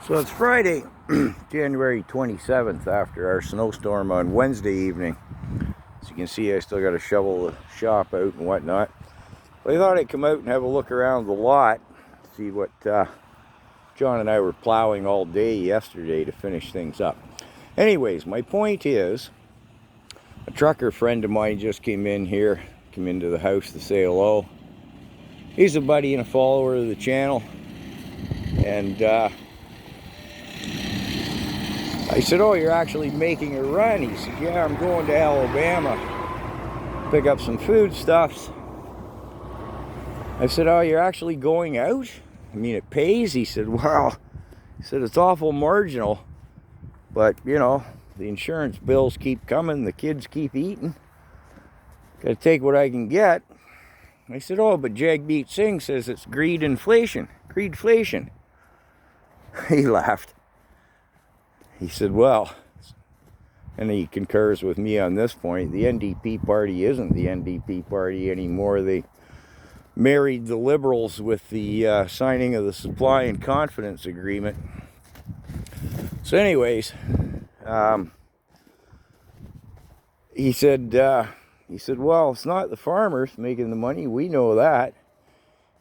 So it's Friday, January 27th after our snowstorm on Wednesday evening. As you can see, I still got to shovel the shop out and whatnot. But I thought I'd come out and have a look around the lot, see what John and I were plowing all day yesterday to finish things up. Anyways, my point is, a trucker friend of mine just came into the house to say hello. He's a buddy and a follower of the channel. And I said, "Oh, you're actually making a run?" He said, "Yeah, I'm going to Alabama, pick up some foodstuffs." I said, "Oh, you're actually going out? I mean, it pays?" He said, "Well," he said, "it's awful marginal, but, you know, the insurance bills keep coming, the kids keep eating. Gotta take what I can get." I said, "Oh, but Jagmeet Singh says it's greedflation." He laughed. He said, "Well," and he concurs with me on this point, the NDP party isn't the NDP party anymore. They married the Liberals with the signing of the Supply and Confidence Agreement. So anyways, he said, "Well, it's not the farmers making the money. We know that."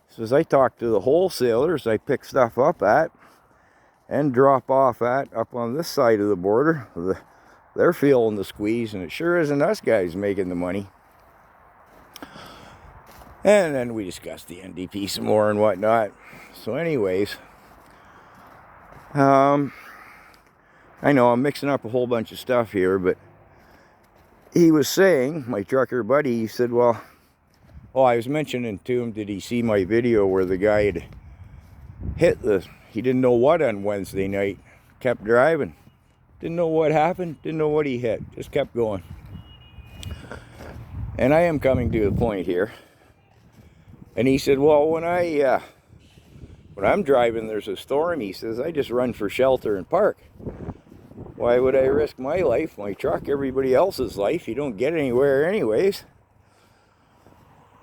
He says, "I talked to the wholesalers I pick stuff up at and drop off at up on this side of the border. They're feeling the squeeze, and it sure isn't us guys making the money." And then we discussed the NDP some more and whatnot. So anyways, I know I'm mixing up a whole bunch of stuff here, but he was saying, my trucker buddy, he said, I was mentioning to him, did he see my video where the guy had he didn't know what on Wednesday night, kept driving, didn't know what happened, didn't know what he hit, just kept going. And I am coming to the point here. And he said, "Well, when I'm driving, there's a storm," he says, "I just run for shelter and park. Why would I risk my life, my truck, everybody else's life? You don't get anywhere anyways.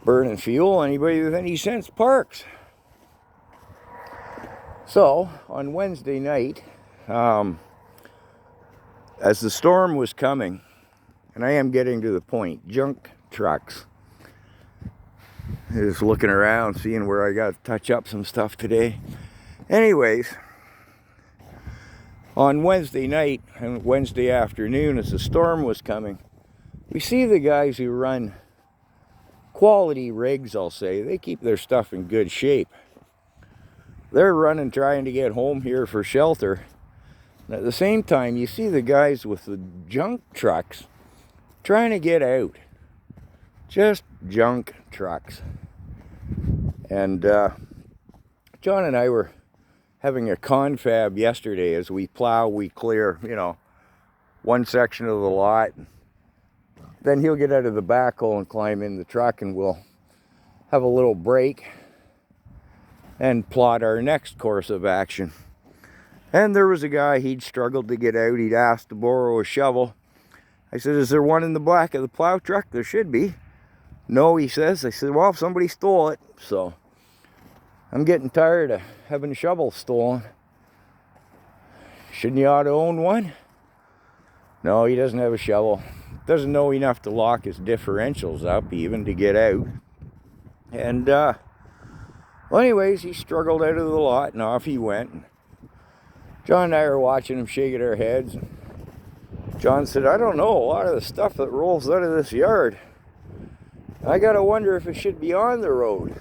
Burning fuel, anybody with any sense parks." So, on Wednesday night, as the storm was coming, and I am getting to the point, junk trucks. Just looking around, seeing where I got to touch up some stuff today. Anyways, on Wednesday night and Wednesday afternoon, as the storm was coming, we see the guys who run quality rigs, I'll say. They keep their stuff in good shape. They're running, trying to get home here for shelter. And at the same time, you see the guys with the junk trucks trying to get out. Just junk trucks. And John and I were having a confab yesterday as we plow, we clear, one section of the lot. Then he'll get out of the backhoe and climb in the truck, and we'll have a little break and plot our next course of action. And there was a guy, he'd struggled to get out. He'd asked to borrow a shovel. I said, "Is there one in the back of the plow truck?" "There should be." "No," he says. I said, "Well, somebody stole it." So I'm getting tired of having shovels stolen. "Shouldn't you ought to own one?" No, he doesn't have a shovel. Doesn't know enough to lock his differentials up even to get out. And well, anyways, he struggled out of the lot and off he went. John and I are watching him, shaking our heads. John said, "I don't know, a lot of the stuff that rolls out of this yard, I gotta wonder if it should be on the road."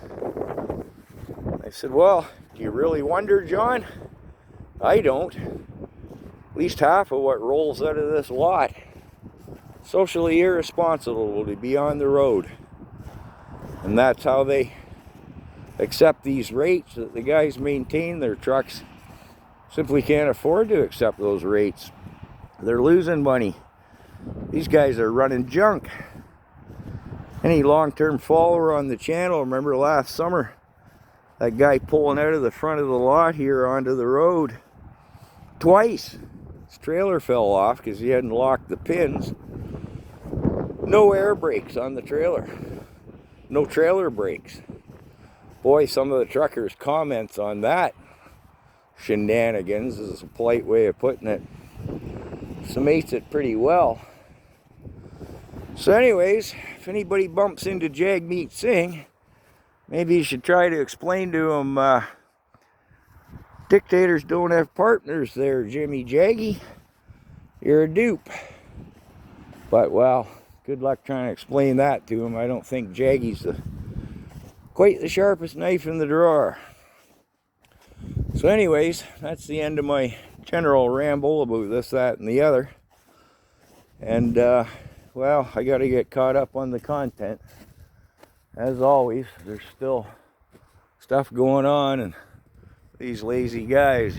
I said, "Well, do you really wonder, John? I don't. At least half of what rolls out of this lot, socially irresponsible to be on the road. And that's how they accept these rates that the guys maintain their trucks. Simply can't afford to accept those rates. They're losing money. These guys are running junk." Any long-term follower on the channel, remember last summer, that guy pulling out of the front of the lot here onto the road twice. His trailer fell off because he hadn't locked the pins. No air brakes on the trailer. No trailer brakes. Boy, some of the truckers' comments on that shenanigans is a polite way of putting it. Summates it pretty well. So anyways, if anybody bumps into Jagmeet Singh, maybe you should try to explain to him, dictators don't have partners there, Jimmy Jaggy. You're a dupe. But, well, good luck trying to explain that to him. I don't think Jaggy's quite the sharpest knife in the drawer. So anyways, that's the end of my general ramble about this, that, and the other. And, well, I got to get caught up on the content. As always, there's still stuff going on, and these lazy guys.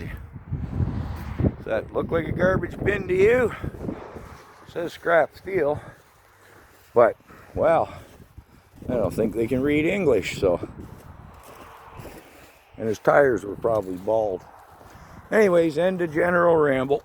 Does that look like a garbage bin to you? It says scrap steel. But, well, I don't think they can read English, so. And his tires were probably bald. Anyways, end of general ramble.